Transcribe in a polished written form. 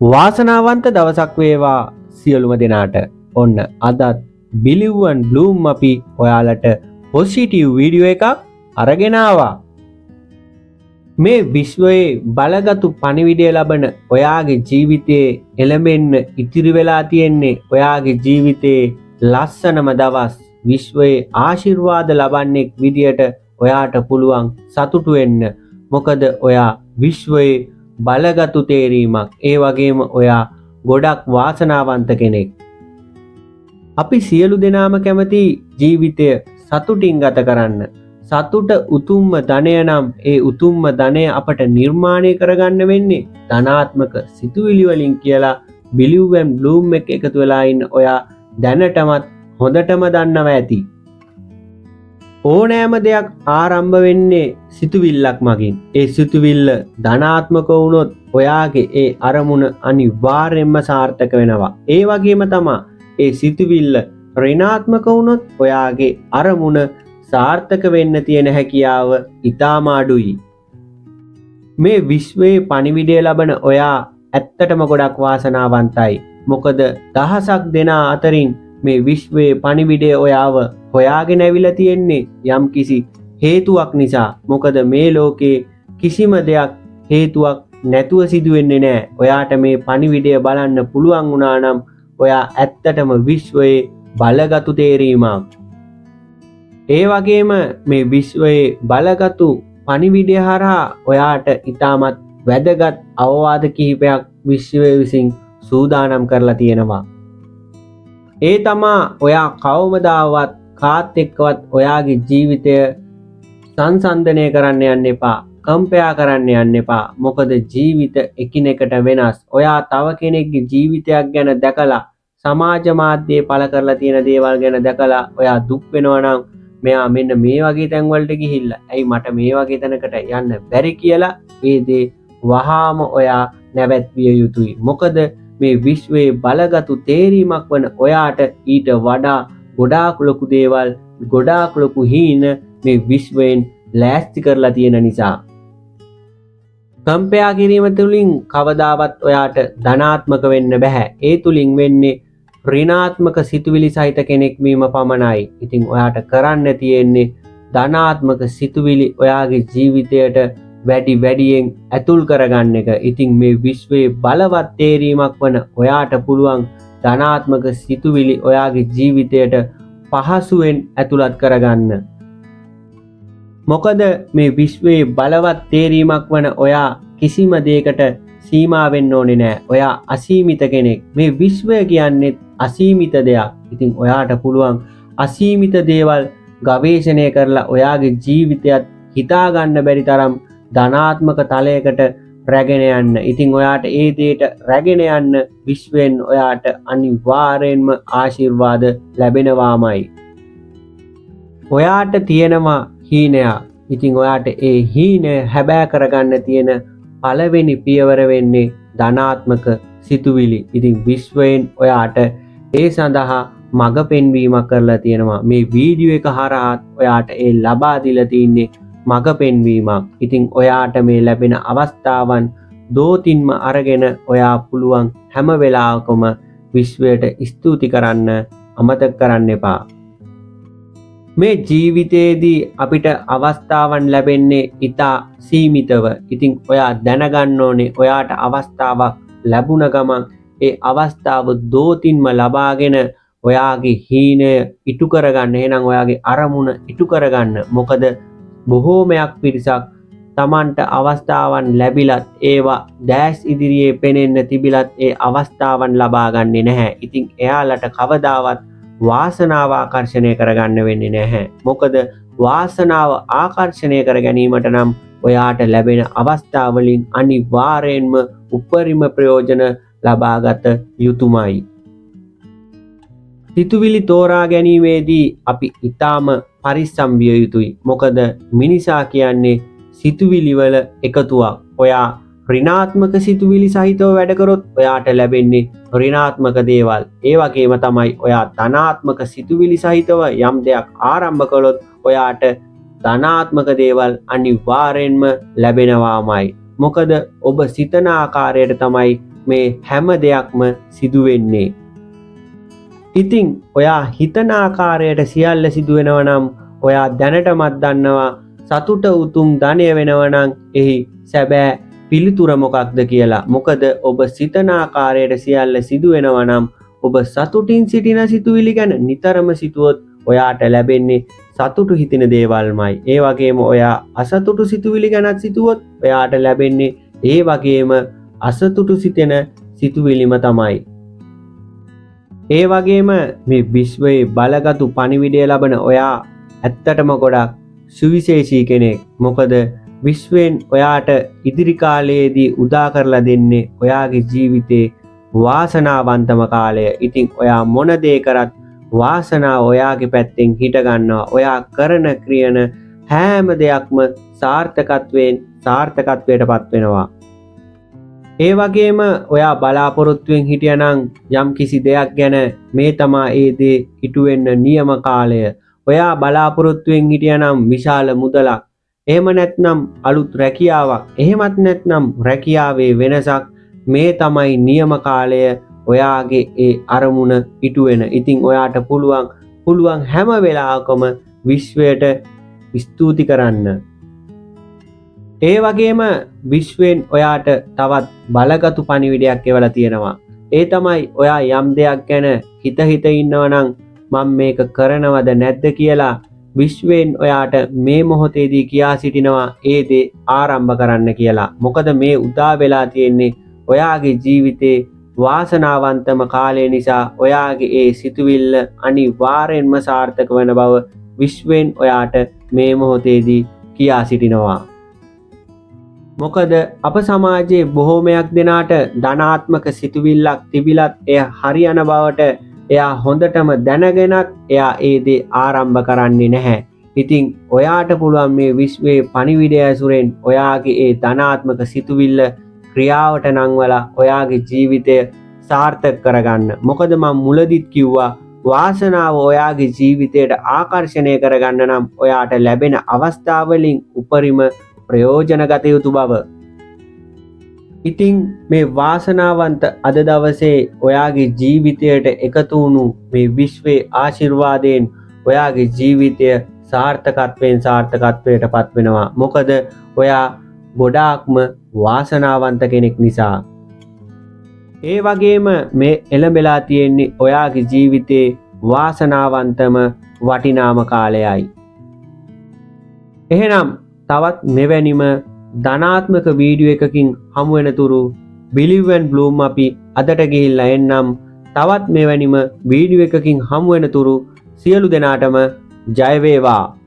වාසනාවන්ත දවසක් වේවා සියලුම දෙනාට. ඔන්න අදත් බිලිව්වන් බ්ලූම් අපි ඔයාලට පොසිටිව් වීඩියෝ එකක් අරගෙන ආවා. මේ විශ්වයේ බලගතු පණිවිඩය ලබන ඔයාගේ ජීවිතයේ එළඹෙන්න ඉතිරි වෙලා තියෙන්නේ ඔයාගේ ජීවිතයේ ලස්සනම දවස්. විශ්වයේ ආශිර්වාද ලබන්නෙක් විදියට ඔයාට පුළුවන් සතුටු වෙන්න. මොකද ඔයා විශ්වයේ බලගතු තේරීමක්, ඒ වගේම ඔයා ගොඩක් වාසනාවන්ත කෙනෙක්. අපි සියලු දෙනාම කැමති ජීවිතය සතුටින් ගත කරන්න. සතුට උතුම්ම ධනය නම් ඒ උතුම්ම ධනය අපට නිර්මාණය කරගන්න වෙන්නේ ධනාත්මක සිතුවිලි වලින් කියලා බිලිව්වන් බ්ලූම් එක එකතු වෙලා ඉන්න ඔයා දැනටමත් හොඳටම දන්නවා ඇති. ඕනෑම දෙයක් ආරම්භ වෙන්නේ සිතුවිල්ලක් මගින්. ඒ සිතුවිල්ල ධනාත්මක වුණොත් ඔයාගේ ඒ අරමුණ අනිවාර්යෙන්ම සාර්ථක වෙනවා. ඒ වගේම තමා ඒ සිතුවිල්ල ඍණාත්මක වුණොත් ඔයාගේ අරමුණ සාර්ථක වෙන්න තියෙන හැකියාව ඉතාම අඩුයි. මේ විශ්වයේ පණිවිඩය ලබන ඔයා ඇත්තටම ගොඩක් වාසනාවන්තයි. මොකද දහසක් දෙනා අතරින් මේ විශ්වයේ පණිවිඩය ඔයාව හොයාගෙන ඇවිල්ලා තියෙන්නේ යම් කිසි හේතුවක් නිසා. මොකද මේ ලෝකේ කිසිම දෙයක් හේතුවක් නැතුව සිදු වෙන්නේ නැහැ. ඔයාට මේ පණිවිඩය බලන්න පුළුවන් වුණා නම් ඔයා ඇත්තටම විශ්වයේ බලගතු තේරීමක්. ඒ වගේම මේ විශ්වයේ බලගතු පණිවිඩය හරහා ඔයාට ඉතාමත් වැදගත් අවවාද කිහිපයක් විශ්වය විසින් සූදානම් කරලා තියෙනවා. ඒ තමා ඔයා කවමදාවත් කාත් එක්කවත් ඔයාගේ ජීවිතය සංසන්දනය කරන්න යන්න එපා. කම්පයා කරන්න යන්න එපා. මොකද ජීවිත එකිනෙකට වෙනස්. ඔයා තව කෙනෙක්ගේ ජීවිතයක් ගැන දැකලා සමාජ මාධ්‍යයේ පළ කරලා තියෙන දේවල් ගැන දැකලා ඔයා දුක් වෙනවා නම් මෙයා මෙන්න මේ වගේ තැන්වලට ගිහිල්ලා ඇයි මට මේ වගේ තැනකට යන්න බැරි කියලා ඒ දේ වහාම ඔයා නැවැත්විය යුතුයි. මොකද මේ විශ්වයේ බලගතු තේරීමක් වන ඔයාට ඊට වඩා ගොඩාක් ලොකු දේවල්, ගොඩාක් ලොකු හීන මේ විශ්වයෙන් ලෑස්ති කරලා තියෙන නිසා. කම්පයා කිරීම තුළින් කවදාවත් ඔයාට ධනාත්මක වෙන්න බෑ. ඒ තුළින් වෙන්නේ ඍණාත්මක සිතුවිලි සහිත කෙනෙක් වීම පමණයි. ඉතින් ඔයාට කරන්න තියෙන්නේ ධනාත්මක සිතුවිලි ඔයාගේ ජීවිතයට වැඩි වැඩියෙන් ඇතුල් කරගන්න එක. ඉතින් මේ විශ්වයේ බලවත් තේරීමක් වන ඔයාට පුළුවන් ධනාත්මක සිතුවිලි ඔයාගේ ජීවිතයට පහසුවෙන් ඇතුළත් කරගන්න. මොකද මේ විශ්වයේ බලවත් තේරීමක් වන ඔයා කිසිම දෙයකට සීමා වෙන්න ඕනේ නෑ. ඔයා අසීමිත කෙනෙක්. මේ විශ්වය කියන්නේ අසීමිත දෙයක්. ඉතින් ඔයාට පුළුවන් අසීමිත දේවල් ගවේෂණය කරලා ඔයාගේ ජීවිතයත් හිතා ගන්න බැරි තරම් ධනාත්මක තලයකට රැගෙන යන්න. ඉතින් ඔයාට ඒ දේට රැගෙන යන්න විශ්වයෙන් ඔයාට අනිවාර්යෙන්ම ආශිර්වාද ලැබෙනවාමයි. ඔයාට තියෙනවා හීනයක්. ඉතින් ඔයාට ඒ හීනය හැබෑ කරගන්න තියෙන පළවෙනි පියවර වෙන්නේ ධනාත්මක සිතුවිලි. ඉතින් විශ්වයෙන් ඔයාට ඒ සඳහා මඟ පෙන්වීමක් කරලා තියෙනවා. මේ වීඩියෝ එක හරහා ඔයාට ඒ ලබා දීලා තින්නේ මඟ පෙන්වීමක්. ඉතින් ඔයාට මේ ලැබෙන අවස්ථාවන් දෝතින්ම අරගෙන ඔයා පුළුවන් හැම වෙලාවකම විශ්වයට ස්තුති කරන්න අමතක කරන්න එපා. මේ ජීවිතයේදී අපිට අවස්ථාවන් ලැබෙන්නේ ඉතා සීමිතව. ඉතින් ඔයා දැනගන්න ඕනේ ඔයාට අවස්ථාවක් ලැබුණ ගමන් ඒ අවස්ථාව දෝතින්ම ලබාගෙන ඔයාගේ හීනය ඉටු කරගන්න. එහෙනම් ඔයාගේ අරමුණ ඉටු කරගන්න. මොකද බොහෝමයක් පිරිසක් තමන්ට අවස්ථාවන් ලැබිලත් ඒවා දැස් ඉදිරියේ පෙනෙන්න තිබිලත් ඒ අවස්ථාවන් ලබාගන්නේ නැහැ. ඉතින් එයාලට කවදාවත් වාසනාව ආකර්ෂණය කරගන්න වෙන්නේ නැහැ. මොකද වාසනාව ආකර්ෂණය කර ගැනීමට නම් ඔයාට ලැබෙන අවස්ථාවලින් අනිවාර්යෙන්ම උපරිම ප්‍රයෝජන ලබාගත යුතුමයි. සිතුවිලි තෝරා ගැනීමේදී අපි ඉතාම පරිස්සම් විය යුතුයි. මොකද මිනිසා කියන්නේ සිතුවිලි වල එකතුවක්. ඔයා ඍණාත්මක සිතුවිලි සහිතව වැඩ කරොත් ඔයාට ලැබෙන්නේ ඍණාත්මක දේවල්. ඒ වගේම තමයි ඔයා ධනාත්මක සිතුවිලි සහිතව යම් දෙයක් ආරම්භ කළොත් ඔයාට ධනාත්මක දේවල් අනිවාර්යෙන්ම ලැබෙනවාමයි. මොකද ඔබ සිතන ආකාරයට තමයි මේ හැම දෙයක්ම සිදු වෙන්නේ. ඉතින් ඔයා හිතන ආකාරයට සියල්ල සිදු වෙනවා නම් ඔයා දැනටමත් දන්නවා සතුට උතුම් ධනය වෙනවා නම් එහි සැබෑ පිළිතුර මොකක්ද කියලා. මොකද ඔබ සිතන ආකාරයට සියල්ල සිදු වෙනවා නම් ඔබ සතුටින් සිටින සිතුවිලි ගැන නිතරම සිතුවොත් ඔයාට ලැබෙන්නේ සතුටු හිතෙන දේවල්මයි. ඒ වගේම ඔයා අසතුටු සිතුවිලි ගැනත් සිතුවොත් ඔයාට ලැබෙන්නේ ඒ වගේම අසතුටු සිතෙන සිතුවිලිම තමයි. ඒ වගේම මේ විශ්වයේ බලගතු පණිවිඩය ලබන ඔයා ඇත්තටම ගොඩක් සුවිශේෂී කෙනෙක්. මොකද විශ්වයෙන් ඔයාට ඉදිරි කාලයේදී උදා කරලා දෙන්නේ ඔයාගේ ජීවිතේ වාසනාවන්තම කාලය. ඉතින් ඔයා මොන දේ කරත් වාසනාව ඔයාගේ පැත්තෙන් හිට ගන්නවා. ඔයා කරන ක්‍රියන හැම දෙයක්ම සාර්ථකත්වයට පත් වෙනවා. ඒ වගේම ඔයා බලාපොරොත්තුවෙන් හිටියනම් යම් කිසි දෙයක් ගැන මේ තමා ඒ දේ ඉටු වෙන්න නියම කාලය. ඔයා බලාපොරොත්තුවෙන් හිටියනම් විශාල මුදලක්, එහෙම නැත්නම් අලුත් රැකියාවක්, එහෙමත් නැත්නම් රැකියාවේ වෙනසක්, මේ තමයි නියම කාලය ඔයාගේ ඒ අරමුණ ඉටු වෙන. ඉතින් ඔයාට පුළුවන් හැම වෙලාවකම විශ්වයට ස්තුති කරන්න. ඒ වගේම විශ්වයෙන් ඔයාට තවත් බලගතු පණිවිඩයක් එවලා තියෙනවා. ඒ තමයි ඔයා යම් දෙයක් ගැන හිත ඉන්නවා නම් මම මේක කරනවද නැද්ද කියලා විශ්වයෙන් ඔයාට මේ මොහොතේදී කියා සිටිනවා ඒ දේ ආරම්භ කරන්න කියලා. මොකද මේ උදා වෙලා තියෙන්නේ ඔයාගේ ජීවිතේ වාසනාවන්තම කාලය නිසා ඔයාගේ ඒ සිතුවිල්ල අනිවාර්යෙන්ම සාර්ථක වෙන බව විශ්වයෙන් ඔයාට මේ මොහොතේදී කියා සිටිනවා. මොකද අප සමාජයේ බොහෝමයක් දෙනාට ධනාත්මක සිතුවිල්ලක් තිබිලත් එය හරියන බවට එයා හොඳටම දැනගෙනත් එයා ඒ දේ ආරම්භ කරන්නේ නැහැ. ඉතින් ඔයාට පුළුවන් මේ විශ්වයේ පණිවිඩය ඇසුරෙන් ඔයාගේ ඒ ධනාත්මක සිතුවිල්ල ක්‍රියාවට නංවලා ඔයාගේ ජීවිතය සාර්ථක කරගන්න. මොකද මම මුලදිත් කිව්වා වාසනාව ඔයාගේ ජීවිතයට ආකර්ෂණය කරගන්න නම් ඔයාට ලැබෙන අවස්ථාවලින් උපරිම ප්‍රයෝජන ගත යුතු බව. ඉතින් මේ වාසනාවන්ත අද දවසේ ඔයාගේ ජීවිතයට එකතු වුණු මේ විශ්වයේ ආශිර්වාදයෙන් ඔයාගේ ජීවිතය සාර්ථකත්වයට පත් වෙනවා. මොකද ඔයා ගොඩාක්ම වාසනාවන්ත කෙනෙක් නිසා. ඒ වගේම මේ එළඹෙලා තියෙන්නේ ඔයාගේ ජීවිතේ වාසනාවන්තම වටිනාම කාලයයි. එහෙනම් තවත් මෙවැනිම ධනාත්මක වීඩියෝ එකකින් හමු වෙනතුරු Believe and Bloom අපි අදට ගිහිල්ලා එන්නම්. තවත් මෙවැනිම වීඩියෝ එකකින් හමු වෙනතුරු සියලු දෙනාටම ජය වේවා.